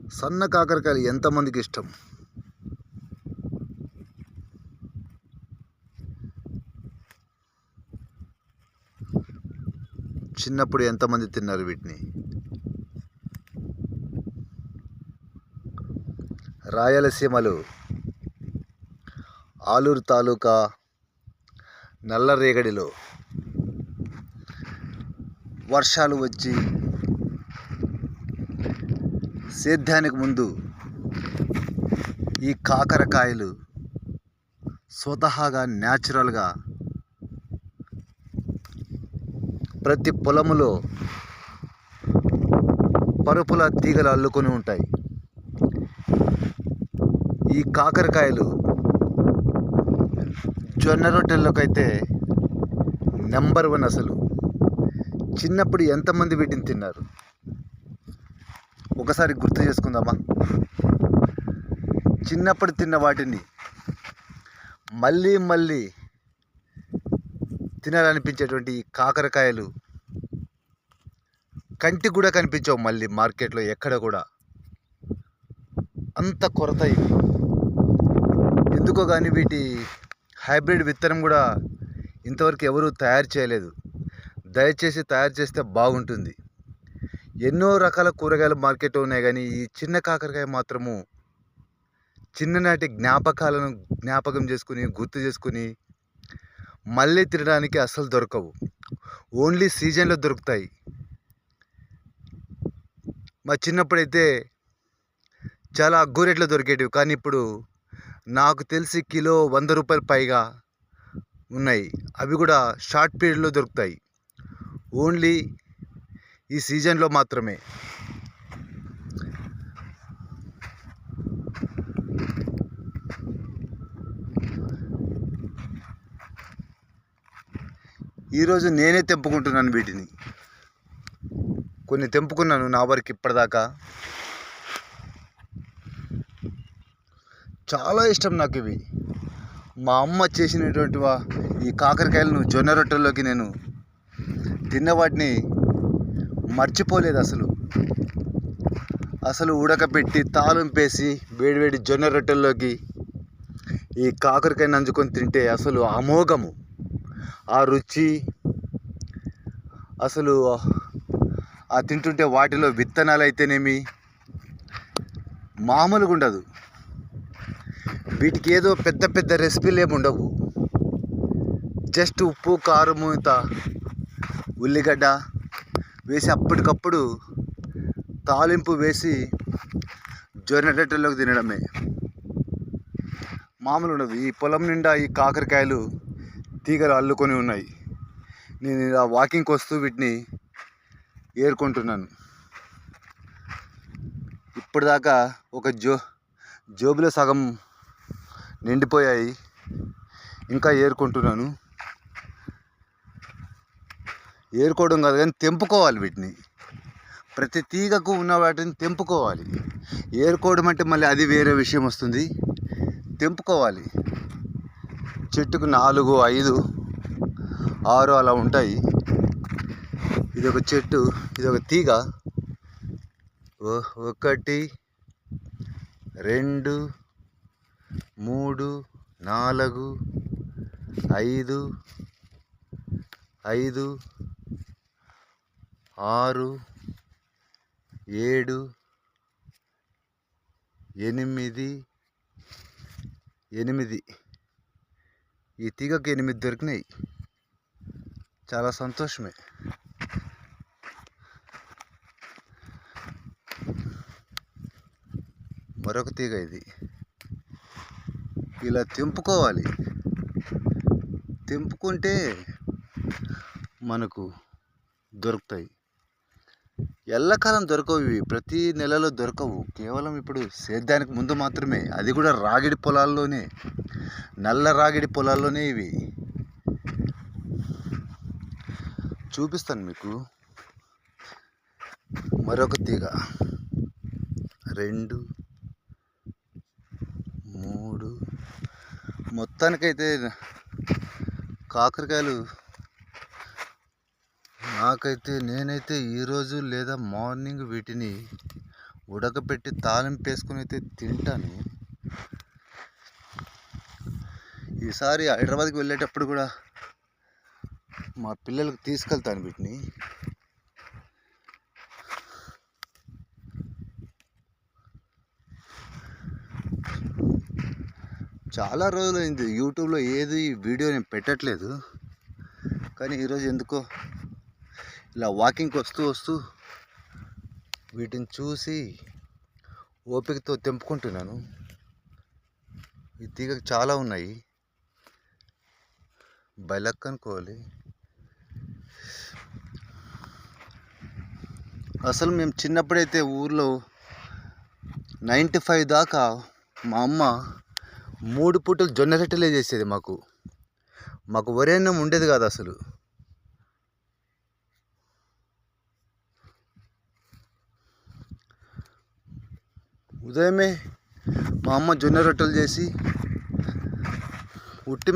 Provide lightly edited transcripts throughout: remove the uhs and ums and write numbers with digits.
సన్న కాకరకాయలు ఎంతమందికి ఇష్టం? చిన్నప్పుడు ఎంతమంది తిన్నారు వీటిని? రాయలసీమలో ఆలూరు తాలూకా నల్లరేగడిలో వర్షాలు వచ్చి సేద్యానికి ముందు ఈ కాకరకాయలు స్వతహాగా న్యాచురల్గా ప్రతి పొలములో పరుపుల తీగలు అల్లుకొని ఉంటాయి. ఈ కాకరకాయలు జొన్న రొట్టెల్లోకైతే నెంబర్ 1. అసలు చిన్నప్పుడు ఎంతమంది వీటిని తిన్నారు? ఒకసారి గుర్తు చేసుకుందామా? చిన్నప్పుడు తిన్న వాటిని మళ్ళీ మళ్ళీ తినాలనిపించేటువంటి ఈ కాకరకాయలు కంటికి కూడా కనిపించవు మళ్ళీ మార్కెట్లో ఎక్కడ కూడా. అంత కొరత ఇవి. ఎందుకో కానీ వీటి హైబ్రిడ్ విత్తనం కూడా ఇంతవరకు ఎవరూ తయారు చేయలేదు. దయచేసి తయారు చేస్తే బాగుంటుంది. ఎన్నో రకాల కూరగాయలు మార్కెట్లో ఉన్నాయి, కానీ ఈ చిన్న కాకరకాయ మాత్రము చిన్ననాటి జ్ఞాపకాలను జ్ఞాపకం చేసుకుని గుర్తు చేసుకుని మళ్ళీ తినడానికి అస్సలు దొరకవు. ఓన్లీ సీజన్లో దొరుకుతాయి. మా చిన్నప్పుడైతే చాలా అగ్గు రేట్లో దొరికేటివి, కానీ ఇప్పుడు నాకు తెలిసి కిలో 100 రూపాయలు పైగా ఉన్నాయి. అవి కూడా షార్ట్ పీరియడ్లో దొరుకుతాయి. ఓన్లీ ఈ సీజన్లో మాత్రమే. ఈరోజు నేనే తెంపుకుంటున్నాను వీటిని. కొన్ని తెంపుకున్నాను నా వరకు ఇప్పటిదాకా. చాలా ఇష్టం నాకు ఇవి. మా అమ్మ చేసినటువంటి ఈ కాకరకాయలను జొన్న రొట్టెల్లోకి నేను తిన్న వాటిని మర్చిపోలేదు. అసలు ఉడకపెట్టి తాలింపేసి వేడివేడి జొన్న రొట్టెల్లోకి ఈ కాకరకాయ నంజుకొని తింటే అసలు అమోఘము. ఆ రుచి అసలు ఆ తింటుంటే వాటిలో విత్తనాలు అయితేనేమి మామూలుగా ఉండదు. వీటికి ఏదో పెద్ద పెద్ద రెసిపీలు ఏమి ఉండవు. జస్ట్ ఉప్పు కారము ఇంత ఉల్లిగడ్డ వేసి అప్పటికప్పుడు తాలింపు వేసి జొన్న రొట్టెల్లోకి తినడమే. మామూలు ఉండదు. ఈ పొలం నిండా ఈ కాకరకాయలు తీగలు అల్లుకొని ఉన్నాయి. నేను ఇలా వాకింగ్కి వస్తూ వీటిని ఏరుకుంటున్నాను. ఇప్పటిదాకా ఒక జోబులో సగం నిండిపోయాయి, ఇంకా ఏరుకుంటున్నాను. ఏరుకోవడం కాదు కానీ తెంపుకోవాలి వీటిని. ప్రతి తీగకు ఉన్న వాటిని తెంపుకోవాలి. ఏరుకోవడం అంటే మళ్ళీ అది వేరే విషయం వస్తుంది. తెంపుకోవాలి. చెట్టుకు 4, 5, 6 అలా ఉంటాయి. ఇదొక చెట్టు, ఇదొక తీగ. 1, 2, 3, 4, 5, 5, 6, 7, 8. ఈ తీగకి 8 దొరికినాయి. చాలా సంతోషమే. మరొక తీగ ఇది. ఇలా తెంపుకోవాలి. తెంపుకుంటే మనకు దొరుకుతాయి. ఎల్లకాలం దొరకవు ఇవి. ప్రతి నెలలో దొరకవు. కేవలం ఇప్పుడు సేద్యానికి ముందు మాత్రమే. అది కూడా రాగిడి పొలాల్లోనే, నల్ల రాగిడి పొలాల్లోనే ఇవి. చూపిస్తాను మీకు. మరొక తీగ. 2, 3. మొత్తానికైతే కాకరకాయలు నేనైతే ఈరోజు లేదా మార్నింగ్ వీటిని ఉడకపెట్టి తాలింపు వేసుకుని అయితే తింటాను. ఈసారి హైదరాబాద్కి వెళ్ళేటప్పుడు కూడా మా పిల్లలకు తీసుకెళ్తాను వీటిని. చాలా రోజులైంది యూట్యూబ్లో ఏది వీడియో నేను పెట్టట్లేదు, కానీ ఈరోజు ఎందుకో ఇలా వాకింగ్కి వస్తూ వీటిని చూసి ఓపికతో తెంపుకుంటున్నాను. ఈ తీగకు చాలా ఉన్నాయి, బయలక్ అనుకోవాలి. అసలు మేము చిన్నప్పుడైతే ఊర్లో 95 దాకా మా అమ్మ 3 పూటలు జొన్న రొట్టెలే చేసేది. మాకు వరేన్నం ఉండేది కాదు అసలు. ఉదయమే మా అమ్మ జొన్న రొట్టెలు చేసి ఉట్టి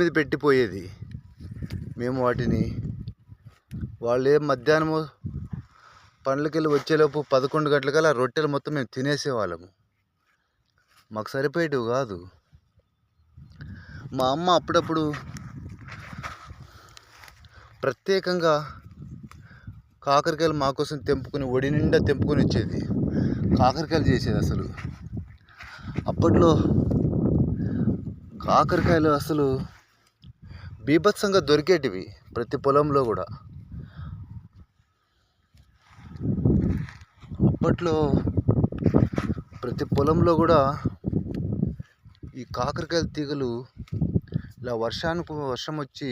మీద పెట్టిపోయేది. మేము వాటిని వాళ్ళు మధ్యాహ్నము పనులకెళ్ళి వచ్చేలోపు 11 గంటలకల్లా రొట్టెలు మొత్తం మేము తినేసేవాళ్ళము. మాకు సరిపోయేటివి కాదు. మా అమ్మ అప్పుడప్పుడు ప్రత్యేకంగా కాకరకాయలు మా కోసం తెంపుకొని ఒడి నిండా తెంపుకొని వచ్చేది. కాకరకాయలు చేసేది. అసలు అప్పట్లో కాకరకాయలు అసలు బీభత్సంగా దొరికేటివి ప్రతి పొలంలో కూడా. అప్పట్లో ప్రతి పొలంలో కూడా ఈ కాకరకాయల తీగలు ఇలా వర్షం వచ్చి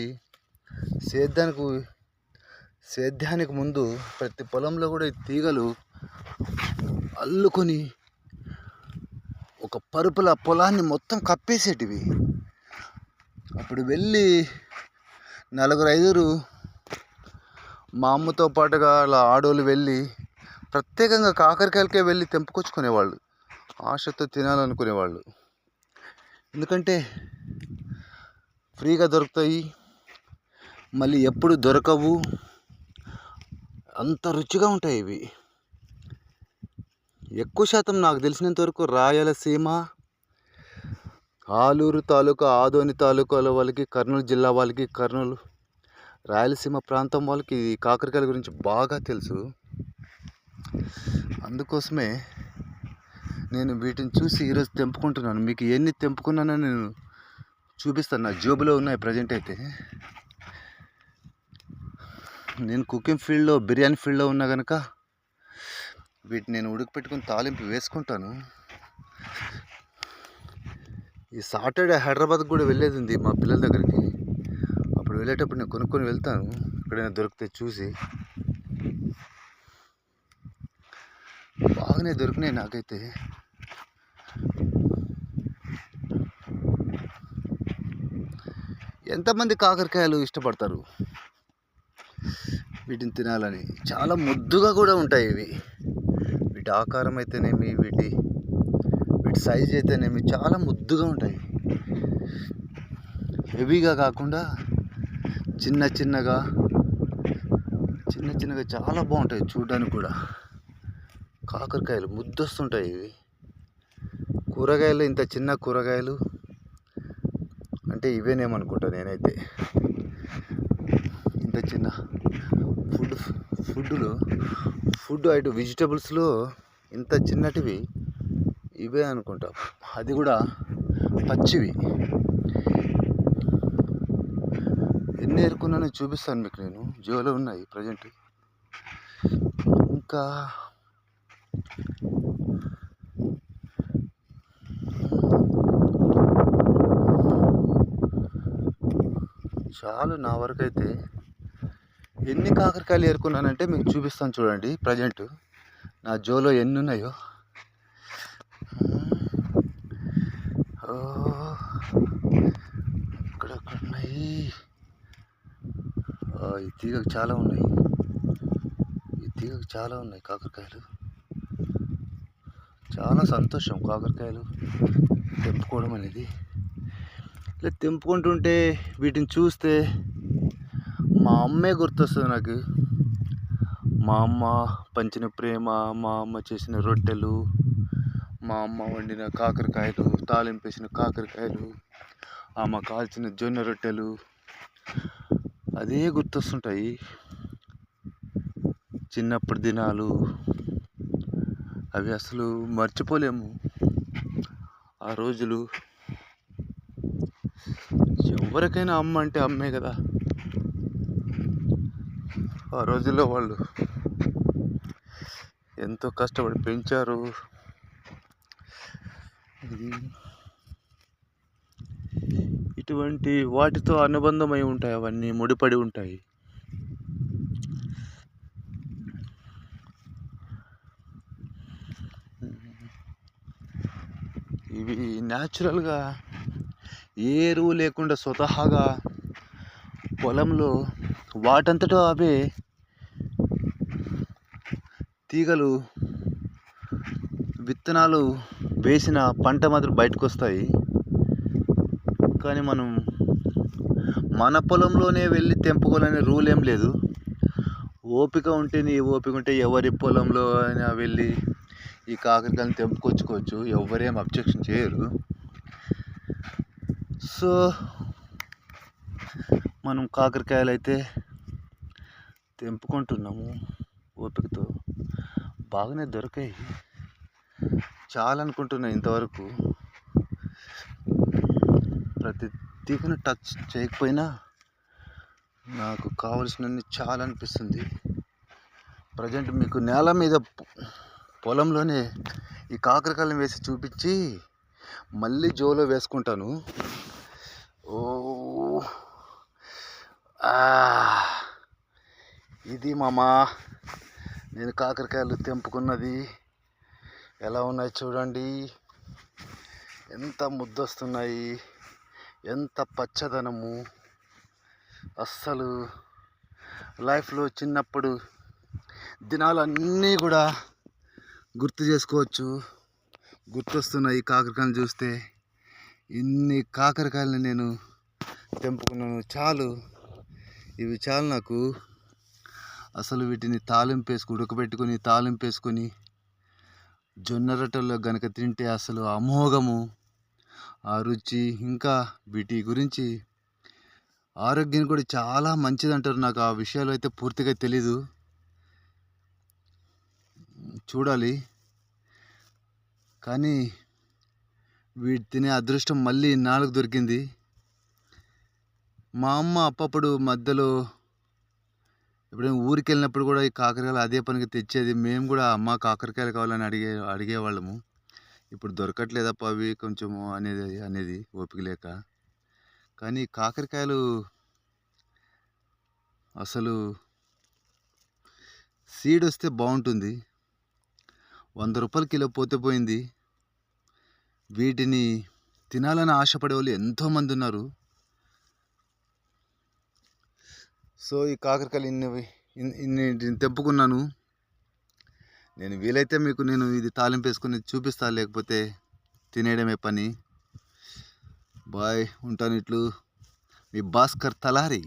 సేద్యానికి ముందు ప్రతి పొలంలో కూడా ఈ తీగలు అల్లుకొని ఒక పరుపుల పొలాన్ని మొత్తం కప్పేసేటివి. అప్పుడు వెళ్ళి 4-5 మా అమ్మతో పాటుగా అలా ఆడోళ్ళు వెళ్ళి ప్రత్యేకంగా కాకరకాయలకే వెళ్ళి తెంపుకొచ్చుకునేవాళ్ళు, ఆశతో తినాలనుకునేవాళ్ళు. ఎందుకంటే ఫ్రీగా దొరుకుతాయి, మళ్ళీ ఎప్పుడు దొరకవు, అంత రుచిగా ఉంటాయి ఇవి. ఎక్కువ శాతం నాకు తెలిసినంత వరకు రాయలసీమ, ఆలూరు తాలూకా, ఆదోని తాలూకాల వాళ్ళకి, కర్నూలు జిల్లా వాళ్ళకి, రాయలసీమ ప్రాంతం వాళ్ళకి ఈ కాకరకాయల గురించి బాగా తెలుసు. అందుకోసమే నేను వీటిని చూసి ఈరోజు తెంపుకుంటున్నాను. మీకు ఎన్ని తెంపుకున్నానో నేను చూపిస్తాను. నా జేబులో ఉన్నాయి ప్రజెంట్ అయితే. నేను కుకింగ్ ఫీల్డ్లో, బిర్యానీ ఫీల్డ్లో ఉన్నా కనుక వీటిని నేను ఉడకపెట్టుకుని తాలింపు వేసుకుంటాను. ఈ సాటర్డే హైదరాబాద్కి కూడా వెళ్ళేది ఉంది మా పిల్లల దగ్గరికి. అప్పుడు వెళ్ళేటప్పుడు నేను కొనుక్కొని వెళ్తాను, ఎక్కడైనా దొరికితే చూసి. బాగానే దొరికినాయి నాకైతే. ఎంతమంది కాకరకాయలు ఇష్టపడతారు వీటిని తినాలని? చాలా ముద్దుగా కూడా ఉంటాయి ఇవి. వీటి ఆకారం అయితేనేమి, వీటి సైజ్ అయితేనేమి చాలా ముద్దుగా ఉంటాయి. హెవీగా కాకుండా చిన్న చిన్నగా చాలా బాగుంటాయి చూడడానికి కూడా. కాకరకాయలు ముద్దొస్తుంటాయి ఇవి. కూరగాయలు, ఇంత చిన్న కూరగాయలు అంటే ఇవేనేమనుకుంటా నేనైతే. ఇంత చిన్న ఫుడ్ ఐటమ్, వెజిటబుల్స్లో ఇంత చిన్నటివి ఇవే అనుకుంటా. అది కూడా పచ్చివి. ఎన్ని ఏరుకున్నానో చూపిస్తాను మీకు. నేను జోలో ఉన్నాయి ప్రజెంట్. ఇంకా చాలు నా వరకు అయితే. ఎన్ని కాకరకాయలు ఏరుకున్నానంటే మీకు చూపిస్తాను చూడండి. ప్రజెంట్ నా జోలో ఎన్ని ఉన్నాయో. ఇక్కడక్కడ ఉన్నాయి. ఈ తీగకు చాలా ఉన్నాయి కాకరకాయలు. చాలా సంతోషం కాకరకాయలు తెంపుకోవడం అనేది. ఇలా తెంపుకుంటుంటే వీటిని చూస్తే మా అమ్మే గుర్తొస్తుంది నాకు. మా అమ్మ పంచిన ప్రేమ, మా అమ్మ చేసిన రొట్టెలు, మా అమ్మ వండిన కాకరకాయలు, తాలింపేసిన కాకరకాయలు, ఆమె కాల్చిన జొన్న రొట్టెలు అదే గుర్తొస్తుంటాయి. చిన్నప్పటి దినాలు అవి అసలు మర్చిపోలేము. ఆ రోజులు ఎవరికైనా అమ్మ అంటే అమ్మే కదా. ఆ రోజుల్లో వాళ్ళు ఎంతో కష్టపడి పెంచారు. ఇటువంటి వాటితో అనుబంధమై ఉంటాయి, అవన్నీ ముడిపడి ఉంటాయి. ఇవి న్యాచురల్గా ఏ ఎరువు లేకుండా స్వతహాగా పొలంలో వాటంతటా అవే తీగలు విత్తనాలు వేసిన పంట మాత్రం బయటకు వస్తాయి. కానీ మనం మన పొలంలోనే వెళ్ళి తెంపుకోవాలనే రూల్ ఏం లేదు. ఓపిక ఉంటే ఓపిక ఉంటే ఎవరి పొలంలో అయినా వెళ్ళి ఈ కాకరకాయలను తెంపుకొచ్చుకోవచ్చు, ఎవరేం అబ్జెక్షన్ చేయరు. సో మనం కాకరకాయలు అయితే తెంపుకుంటున్నాము ఓపికతో. బాగానే దొరికాయి, చాలా అనుకుంటున్నా ఇంతవరకు. ప్రతి తీగను టచ్ చేయకపోయినా నాకు కావలసినన్ని చాలా అనిపిస్తుంది. ప్రజెంట్ మీకు నేల మీద పొలంలోనే ఈ కాకరకాయలను వేసి చూపించి మళ్ళీ జోలో వేసుకుంటాను. ఓ ఇది మామా నేను కాకరకాయలు తెంపుకున్నది. ఎలా ఉన్నాయి చూడండి, ఎంత ముద్దొస్తున్నాయి, ఎంత పచ్చదనము. అస్సలు లైఫ్లో చిన్నప్పుడు దినాలన్నీ కూడా గుర్తు చేసుకోవచ్చు, గుర్తొస్తున్నాయి కాకరకాయలు చూస్తే. ఇన్ని కాకరకాయలను నేను తెంపుకున్నాను, చాలు, ఇవి చాలు నాకు. అసలు వీటిని ఉడకబెట్టుకొని తాలింపు వేసుకొని జొన్న రొట్టెల్లో గనక తింటే అసలు అమోఘము ఆ రుచి. ఇంకా వీటి గురించి ఆరోగ్యం కూడా చాలా మంచిది అంటారు. నాకు ఆ విషయాలు అయితే పూర్తిగా తెలీదు, చూడాలి. కానీ వీటి తినే అదృష్టం మళ్ళీ నాలుగు దొరికింది. మా అమ్మ అప్పప్పుడు మధ్యలో ఎప్పుడైనా ఊరికి వెళ్ళినప్పుడు కూడా ఈ కాకరకాయలు అదే పనికి తెచ్చేది. మేము కూడా అమ్మ కాకరకాయలు కావాలని అడిగేవాళ్ళము. ఇప్పుడు దొరకట్లేదప్ప అవి కొంచెము అనేది ఓపిక లేక. కానీ కాకరకాయలు అసలు సీడ్ వస్తే బాగుంటుంది. 100 రూపాయలు కిలో పోతే పోయింది. వీటిని తినాలని ఆశపడే వాళ్ళు ఎంతోమంది ఉన్నారు. సో ఈ కాకరకాయలు ఇన్ని తెంపుకున్నాను. నేను వీలైతే మీకు ఇది తాలింపు వేసుకుని చూపిస్తా, లేకపోతే తినేయడమే పని. బాయ్, ఉంటాను. ఇట్లు మీ Bhaskar Talari,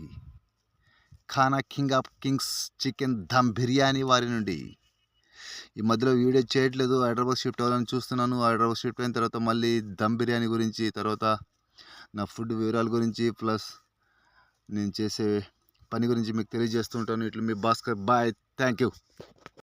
Khana king of kings chicken dum biryani వారి నుండి. ఈ మధ్యలో వీడియో చేయట్లేదు, హైదరాబాద్ షిఫ్ట్ అవ్వాలని చూస్తున్నాను. హైదరాబాద్ షిఫ్ట్ అయిన తర్వాత మళ్ళీ దమ్ బిర్యానీ గురించి, తర్వాత నా ఫుడ్ వివరాల గురించి, ప్లస్ నేను చేసే పని గురించి మీకు తెలియజేస్తుంటాను. ఇట్లు మీ భాస్కర్. Bye, thank you.